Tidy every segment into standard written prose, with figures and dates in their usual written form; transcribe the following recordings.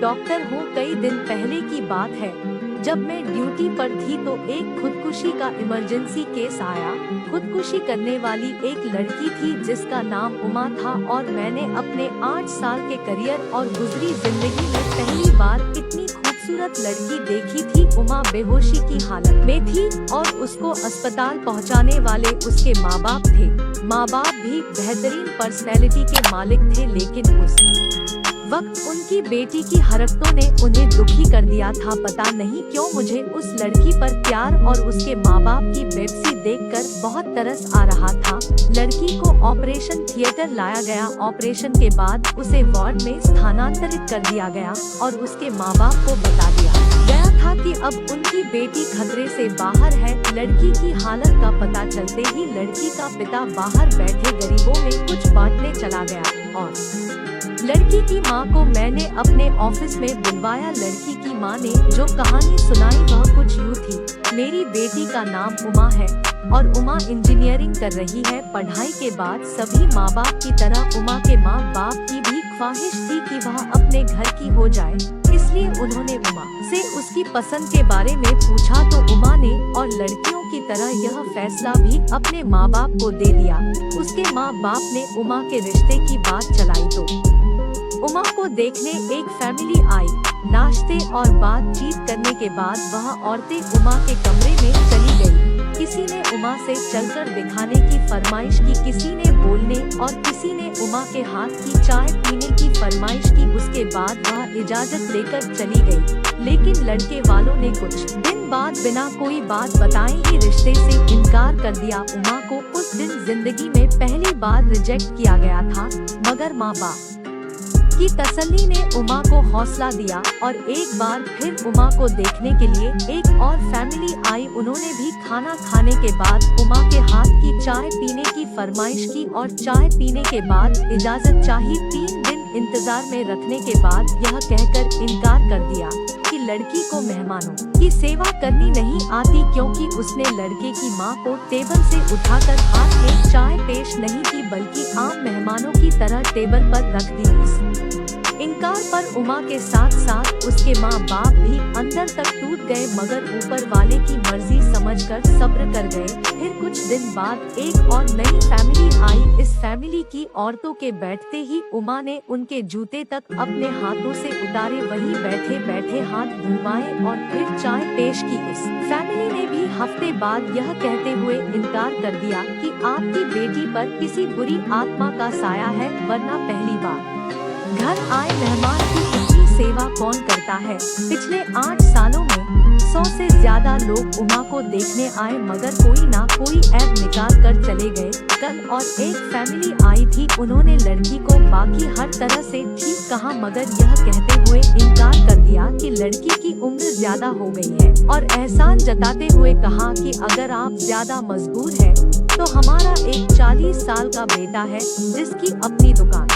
Doctor हूँ। कई दिन पहले की बात है, जब मैं ड्यूटी पर थी तो एक खुदकुशी का इमरजेंसी केस आया। खुदकुशी करने वाली एक लड़की थी जिसका नाम उमा था और मैंने अपने 8 साल के करियर और गुजरी जिंदगी में पहली बार इतनी खूबसूरत लड़की देखी थी। उमा बेहोशी की हालत में थी और उसको अस्पताल पहुंचाने वाले उसके माँ बाप थे। माँ बाप भी बेहतरीन पर्सनैलिटी के मालिक थे, लेकिन उस वक्त उनकी बेटी की हरकतों ने उन्हें दुखी कर दिया था। पता नहीं क्यों मुझे उस लड़की पर प्यार और उसके माँ बाप की बेबसी देखकर बहुत तरस आ रहा था। लड़की को ऑपरेशन थिएटर लाया गया। ऑपरेशन के बाद उसे वार्ड में स्थानांतरित कर दिया गया और उसके माँ बाप को बता दिया गया था कि अब उनकी बेटी खतरे से बाहर है। लड़की की हालत का पता चलते ही लड़की का पिता बाहर बैठे गरीबों में कुछ बांटने चला गया और लड़की की माँ को मैंने अपने ऑफिस में बुलवाया। लड़की की माँ ने जो कहानी सुनाई वह कुछ यूँ थी। मेरी बेटी का नाम उमा है और उमा इंजीनियरिंग कर रही है। पढ़ाई के बाद सभी माँ बाप की तरह उमा के माँ बाप की भी ख्वाहिश थी कि वह अपने घर की हो जाए, इसलिए उन्होंने उमा से उसकी पसंद के बारे में पूछा तो उमा ने और लड़कियों की तरह यह फैसला भी अपने माँ बाप को दे दिया। उसके माँ बाप ने उमा के रिश्ते की बात चलाई तो उमा को देखने एक फैमिली आई। नाश्ते और बातचीत करने के बाद वह औरतें उमा के कमरे में चली गई। किसी ने उमा से चलकर दिखाने की फरमाइश की, किसी ने बोलने और किसी ने उमा के हाथ की चाय पीने की फरमाइश की। उसके बाद वह इजाजत लेकर चली गई, लेकिन लड़के वालों ने कुछ दिन बाद बिना कोई बात बताए ही रिश्ते से इनकार कर दिया। उमा को उस दिन जिंदगी में पहली बार रिजेक्ट किया गया था, मगर माँ बाप की तसल्ली ने उमा को हौसला दिया और एक बार फिर उमा को देखने के लिए एक और फैमिली आई। उन्होंने भी खाना खाने के बाद उमा के हाथ की चाय पीने की फरमाइश की और चाय पीने के बाद इजाजत चाही। 3 दिन इंतजार में रखने के बाद यह कहकर इनकार कर दिया कि लड़की को मेहमानों की सेवा करनी नहीं आती, क्योंकि उसने लड़के की मां को टेबल से उठाकर हाथ में चाय पेश नहीं की बल्कि आम मेहमानों की तरह टेबल पर रख दी। इनकार पर उमा के साथ साथ उसके माँ बाप भी अंदर तक टूट गए, मगर ऊपर वाले की मर्जी समझकर सब्र कर गए। फिर कुछ दिन बाद एक और नई फैमिली आई। इस फैमिली की औरतों के बैठते ही उमा ने उनके जूते तक अपने हाथों से उतारे, वहीं बैठे बैठे हाथ धुलवाए और फिर चाय पेश की। इस फैमिली ने भी हफ्ते बाद यह कहते हुए इनकार कर दिया कि आपकी बेटी पर किसी बुरी आत्मा का साया है, वरना पहली बार घर आए मेहमान की इतनी सेवा कौन करता है। पिछले 8 सालों में 100 से ज्यादा लोग उमा को देखने आए, मगर कोई ना कोई ऐब निकाल कर चले गए। कल और एक फैमिली आई थी, उन्होंने लड़की को बाकी हर तरह से ठीक कहा, मगर यह कहते हुए इनकार कर दिया कि लड़की की उम्र ज्यादा हो गई है और एहसान जताते हुए कहा कि अगर आप ज्यादा मजबूर हैं तो हमारा एक 40 साल का बेटा है जिसकी अपनी दुकान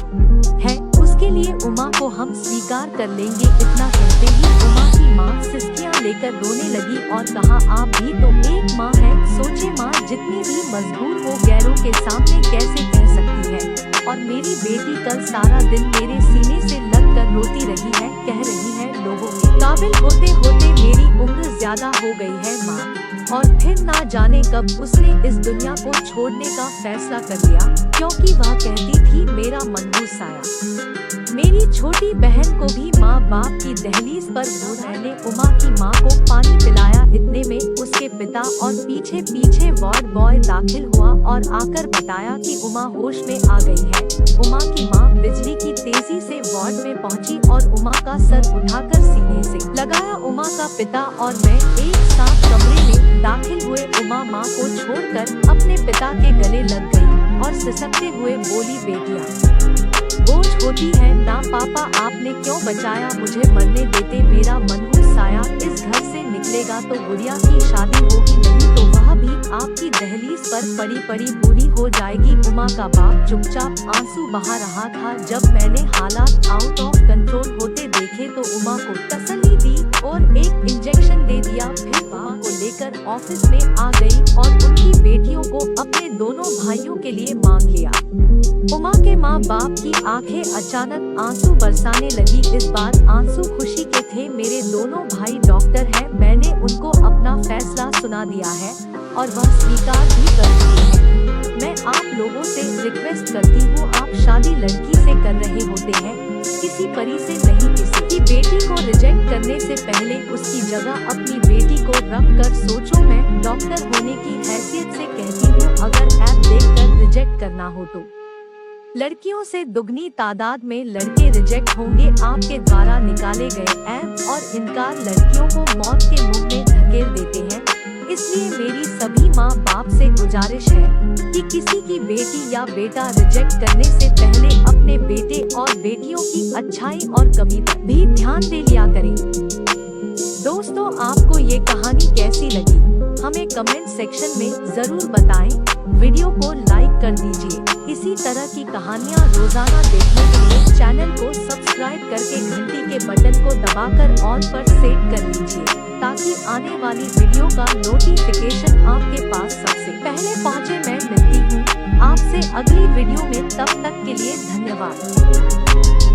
है, उसके लिए उमा को हम स्वीकार कर लेंगे। इतना कहते ही उमा की माँ सिसकियाँ लेकर रोने लगी और कहा आप भी तो एक माँ है, सोचे माँ जितनी भी मजबूर हो गैरों के सामने कैसे कह सकती है। और मेरी बेटी कल सारा दिन मेरे सीने से लग कर रोती रही है, कह रही है लोगों के काबिल होते होते मेरी उम्र ज्यादा हो गई है माँ। और फिर ना जाने कब उसने इस दुनिया को छोड़ने का फैसला कर लिया, क्योंकि वह कहती थी मेरा मनहूस साया। मेरी छोटी बहन को भी माँ बाप की दहलीज पर मैंने उमा की माँ को पानी पिलाया। इतने में उसके पिता और पीछे पीछे वार्ड बॉय दाखिल हुआ और आकर बताया कि उमा होश में आ गई है। उमा की माँ बिजली की तेजी से वार्ड में पहुंची और उमा का सर उठाकर सीने से लगाया। उमा का पिता और मैं एक साथ कमरे में दाखिल हुए। उमा माँ को छोड़कर अपने पिता के गले लग गई और सिसकते हुए बोली बेटियाँ बोझ होती है ना पापा, आपने क्यों बचाया, मुझे मरने देते, मेरा मनहूस साया इस घर से निकलेगा तो गुड़िया की शादी होगी, नहीं तो वह भी आपकी दहलीज पर पड़ी पड़ी बूढ़ी हो जाएगी। उमा का बाप चुपचाप आंसू बहा रहा था। जब मैंने हालात आउट ऑफ कंट्रोल होते देखे तो उमा को तसल्ली दी और एक इंजेक्शन दे दिया। फिर उमा को लेकर ऑफिस में आ गई और उनकी बेटियों को अपने दोनों भाइयों के लिए मांग लिया। उमा के माँ बाप की आंखें अचानक आंसू बरसाने लगी। इस बार आंसू खुशी के थे। मेरे दोनों भाई डॉक्टर हैं, मैंने उनको अपना फैसला सुना दिया है और वह स्वीकार भी कर चुकी है। मैं आप लोगों से रिक्वेस्ट करती हूँ, आप शादी लड़की से कर रहे होते हैं, किसी परी से नहीं। किसी की बेटी को रिजेक्ट करने से पहले उसकी जगह अपनी बेटी को रख कर सोचो। मैं डॉक्टर होने की हैसियत से कहती हूँ, अगर ऐप देखकर रिजेक्ट करना हो तो लड़कियों से दुगनी तादाद में लड़के रिजेक्ट होंगे। आपके द्वारा निकाले गए ऐप और इनकार लड़कियों को मौत के मुंह में धकेल देते हैं। इसलिए मेरी सभी माँ बाप से गुजारिश है कि किसी की बेटी या बेटा रिजेक्ट करने से पहले अपने बेटे और बेटियों की अच्छाई और कमी पर भी ध्यान दे लिया करें। दोस्तों, आपको ये कहानी कैसी लगी हमें कमेंट सेक्शन में जरूर बताएं। वीडियो को लाइक कर दीजिए। इसी तरह की कहानियाँ रोजाना देखने के लिए चैनल को सब्सक्राइब करके घंटी के बटन को दबाकर ऑल पर सेट कर लीजिए, ताकि आने वाली वीडियो का नोटिफिकेशन आपके पास सबसे पहले पहुँचे। मैं मिलती हूँ आपसे अगली वीडियो में, तब तक के लिए धन्यवाद।